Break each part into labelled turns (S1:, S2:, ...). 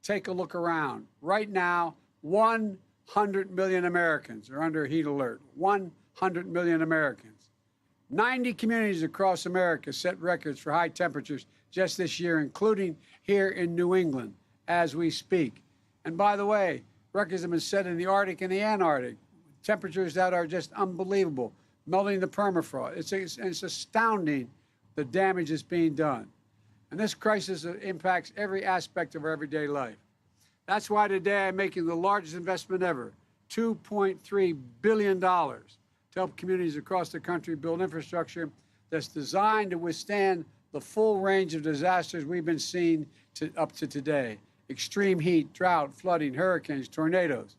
S1: take a look around. Right now, 100 million Americans are under heat alert. 100 million Americans. 90 communities across America set records for high temperatures just this year, including here in New England as we speak. And by the way, records have been set in the Arctic and the Antarctic. Temperatures that are just unbelievable, melting the permafrost. It's astounding the damage that's being done. And this crisis impacts every aspect of our everyday life. That's why today I'm making the largest investment ever, $2.3 billion, to help communities across the country build infrastructure that's designed to withstand the full range of disasters we've been seeing up to today. Extreme heat, drought, flooding, hurricanes, tornadoes.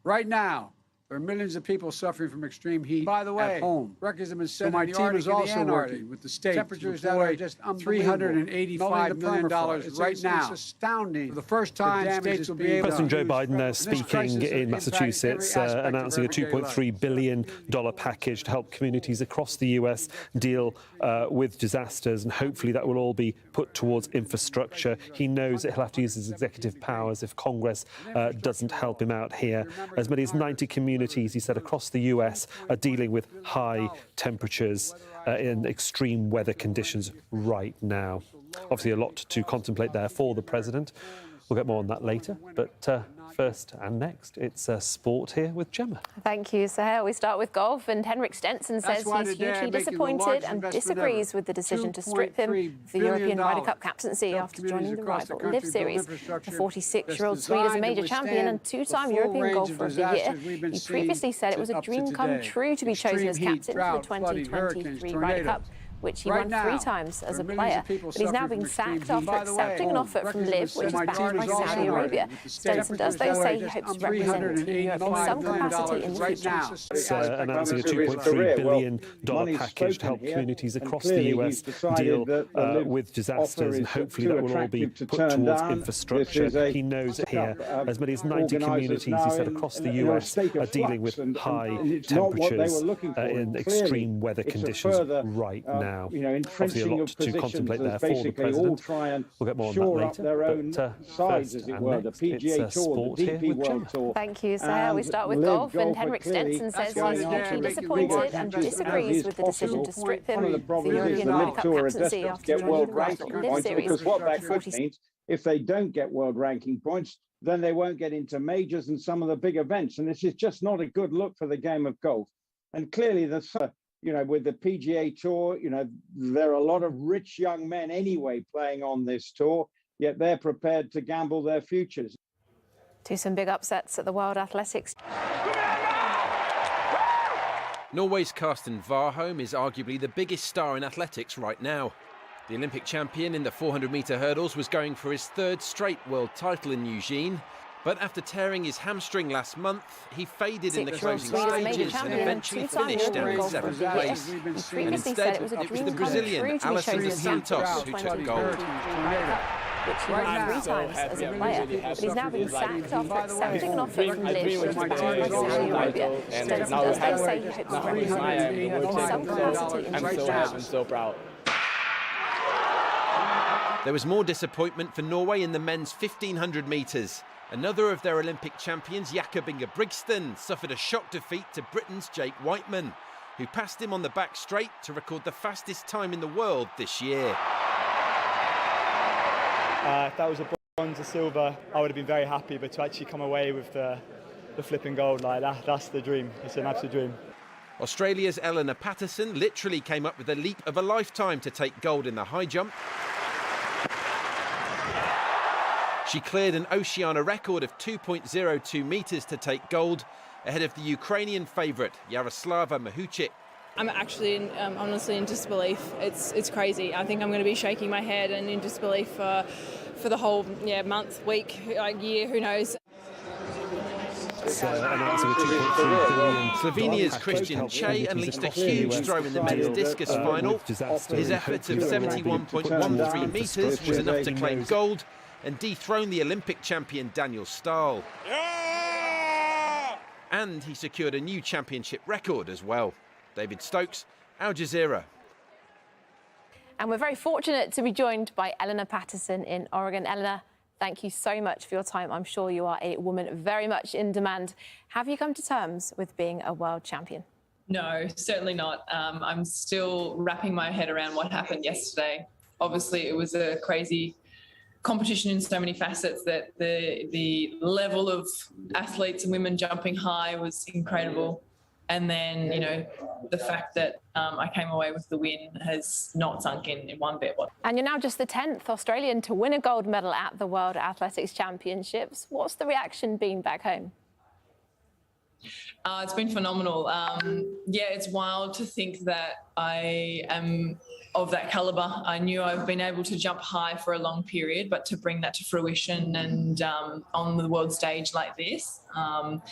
S1: Right now, there are millions of people suffering from extreme heat. By the way, at home, records have been set. So my team is also working with the state. Temperatures that are just $385 million right now. It's astounding. For the first time, states will be able.
S2: President Joe Biden speaking in Massachusetts, announcing a $2.3 billion package to help communities across the US deal with disasters, and hopefully that will all be put towards infrastructure. He knows that he'll have to use his executive powers if Congress doesn't help him out here. As many as 90 communities, he said, across the US are dealing with high temperatures in extreme weather conditions right now. Obviously a lot to contemplate there for the president. We'll get more on that later, but first and next, it's sport here with Gemma.
S3: Thank you, Sahel. We start with golf, and Henrik Stenson says he's hugely disappointed and disagrees with the decision to strip him of the European Ryder Cup captaincy after joining the rival Live Series. The 46-year-old Swede is a major champion and two-time European golfer of the year. He previously said it was a dream come true to be chosen as captain for the 2023 Ryder Cup, which he won 3 times as a player. But he's now been sacked after accepting an offer from Live, which is backed by Saudi Arabia. Stenson does, though, say he hopes to represent Team Europe in some capacity in the future.
S2: Announcing a $2.3 billion package to help communities across the US deal with disasters, and hopefully that will all be put towards infrastructure. He knows it here. As many as 90 communities, he said, across the US are dealing with high temperatures in extreme weather conditions right now. Obviously a lot to contemplate there for the president. We'll get more on that later, but first and next, it's sport here with Gemma.
S3: Thank you, Sahel. We start with golf, and Henrik Stenson says he's hugely disappointed and disagrees with the decision to strip him of the European Ryder Cup captaincy after joining the rival Live Series.
S4: Because what that could mean, if they don't get world ranking points, then they won't get into majors and some of the big events. And this is just not a good look for the game of golf. And clearly, with the PGA Tour, there are a lot of rich young men anyway playing on this tour, yet they're prepared to gamble their futures.
S3: To some big upsets at the World Athletics.
S5: Norway's Karsten Warholm is arguably the biggest star in athletics right now. The Olympic champion in the 400-metre hurdles was going for his 3rd straight world title in Eugene. But after tearing his hamstring last month, he faded in the closing stages and eventually finished down in 7th place. And instead, it was the Brazilian Alison dos Santos who took gold.
S3: Which he won 3 times as a player, but he's now been sacked after accepting an offer from Live, which is backed by Saudi Arabia. Stenson does, though, say he hopes to represent Team Europe in some capacity in the future.
S6: I'm so proud.
S5: There was more disappointment for Norway in the men's 1500 metres. Another of their Olympic champions, Jakob Ingebrigtsen, suffered a shock defeat to Britain's Jake Whiteman, who passed him on the back straight to record the fastest time in the world this year.
S6: If that was a bronze or silver, I would have been very happy, but to actually come away with the flipping gold like that, that's the dream. It's an absolute dream.
S5: Australia's Eleanor Patterson literally came up with a leap of a lifetime to take gold in the high jump. She cleared an Oceania record of 2.02 metres to take gold, ahead of the Ukrainian favourite, Yaroslava Mahuchik.
S7: I'm actually honestly in disbelief. It's crazy. I think I'm going to be shaking my head and in disbelief for the whole month, week, year, who knows.
S5: Slovenia's Christian Che unleashed a huge throw in the men's discus final. His effort of 71.13 metres was enough to claim gold and dethrone the Olympic champion Daniel Stahl. And he secured a new championship record as well. David Stokes, Al Jazeera.
S3: And we're very fortunate to be joined by Eleanor Patterson in Oregon. Eleanor, Thank you so much for your time. I'm sure you are a woman very much in demand. Have you come to terms with being a world champion?
S8: No, certainly not. I'm still wrapping my head around what happened yesterday. Obviously, it was a crazy competition in so many facets that the level of athletes and women jumping high was incredible. And then, you know, the fact that I came away with the win has not sunk in one bit.
S3: And you're now just the 10th Australian to win a gold medal at the World Athletics Championships. What's the reaction been back home?
S8: It's been phenomenal. Yeah, it's wild to think that I am of that caliber. I knew I've been able to jump high for a long period, but to bring that to fruition and on the world stage like this, I'm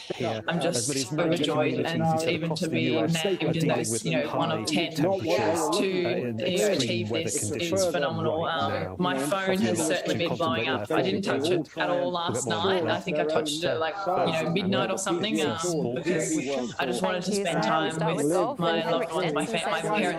S8: just overjoyed, and even to be named in those, you know, 1 of 10 to achieve this is phenomenal. My phone has certainly been blowing up. I didn't touch it at all last night. I think I touched it like, you know, midnight or something, because I just wanted to spend time with my loved ones, my parents here,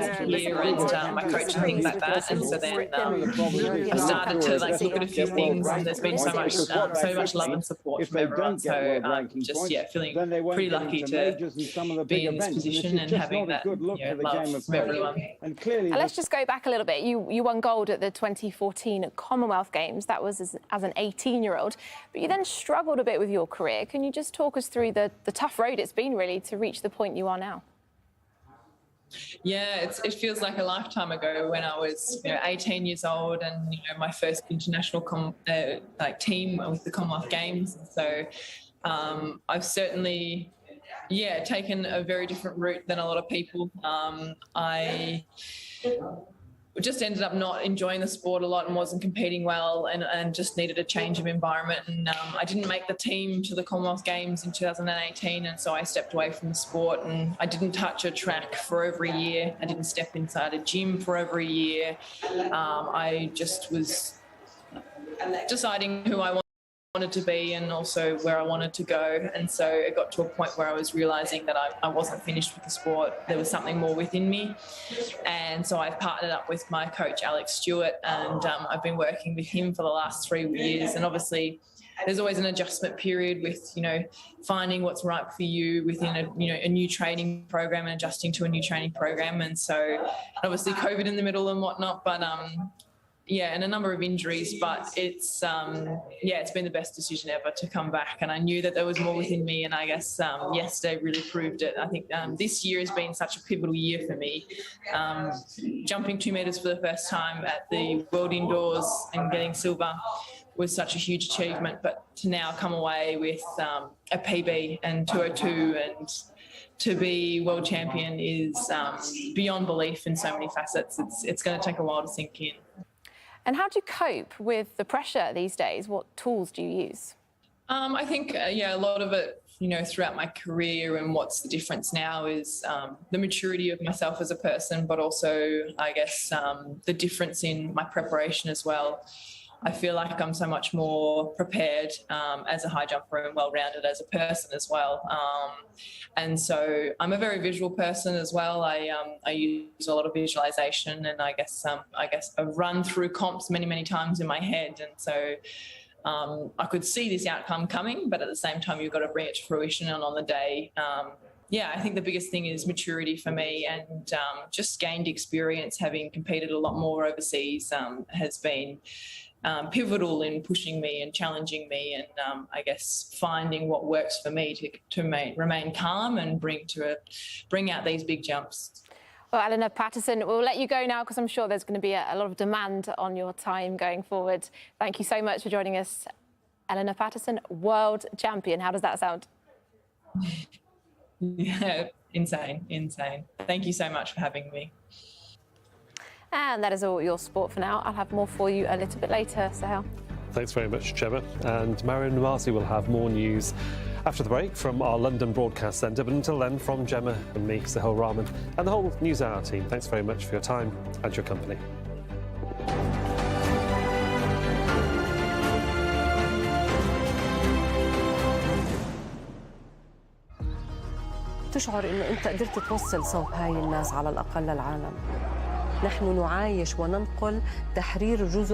S8: and my coach and things like that. And so then I started to like look at a few things, and there's been so much love and support from everyone. So just feeling pretty lucky to be in this position and having that, you know, love from everyone.
S3: And let's just go back a little bit. You won gold at the 2014 Commonwealth Games. That was as an 18-year-old, but you then struggled a bit with your career. Can you just talk us through the tough road it's been really to reach the point you are now?
S8: Yeah, it feels like a lifetime ago when I was, you know, 18 years old, and, you know, my first international team with the Commonwealth Games. And so I've certainly, taken a very different route than a lot of people. I just ended up not enjoying the sport a lot and wasn't competing well, and just needed a change of environment. And I didn't make the team to the Commonwealth Games in 2018, and so I stepped away from the sport, and I didn't touch a track for over a year. I didn't step inside a gym for over a year. I just was deciding who I wanted to be and also where I wanted to go. And so it got to a point where I was realizing that I wasn't finished with the sport. There was something more within me. And so I've partnered up with my coach, Alex Stewart, and I've been working with him for the last 3 years. And obviously there's always an adjustment period with, you know, finding what's right for you within a new training program and adjusting to a new training program. And so obviously COVID in the middle and whatnot, but and a number of injuries, but it's been the best decision ever to come back. And I knew that there was more within me, and I guess yesterday really proved it. I think this year has been such a pivotal year for me. Jumping 2 meters for the first time at the World Indoors and getting silver was such a huge achievement, but to now come away with a PB and 202 and to be world champion is beyond belief in so many facets. It's going to take a while to sink in.
S3: And how do you cope with the pressure these days? What tools do you use?
S8: I think, a lot of it, you know, throughout my career, and what's the difference now is the maturity of myself as a person, but also, I guess, the difference in my preparation as well. I feel like I'm so much more prepared as a high jumper and well-rounded as a person as well. And so I'm a very visual person as well. I use a lot of visualization, and I guess I've run through comps many times in my head. And so I could see this outcome coming, but at the same time, you've got to bring it to fruition. And on the day, I think the biggest thing is maturity for me, and just gained experience having competed a lot more overseas has been pivotal in pushing me and challenging me, and I guess finding what works for me to remain calm and bring out these big jumps.
S3: Well, Eleanor Patterson, we'll let you go now because I'm sure there's going to be a lot of demand on your time going forward. Thank you so much for joining us. Eleanor Patterson, world champion. How does that sound?
S8: Yeah, insane. Thank you so much for having me.
S3: And that is all your sport for now. I'll have more for you a little bit later, Sahel.
S2: Thanks very much, Gemma. And Marion Marcy will have more news after the break from our London broadcast centre. But until then, from Gemma and me, Sahel Rahman, and the whole NewsHour team, thanks very much for your time and your company.
S9: تشعر إنه أنت قدرت توصل صوت هاي الناس على الأقل للعالم. نحن نعايش وننقل تحرير جزء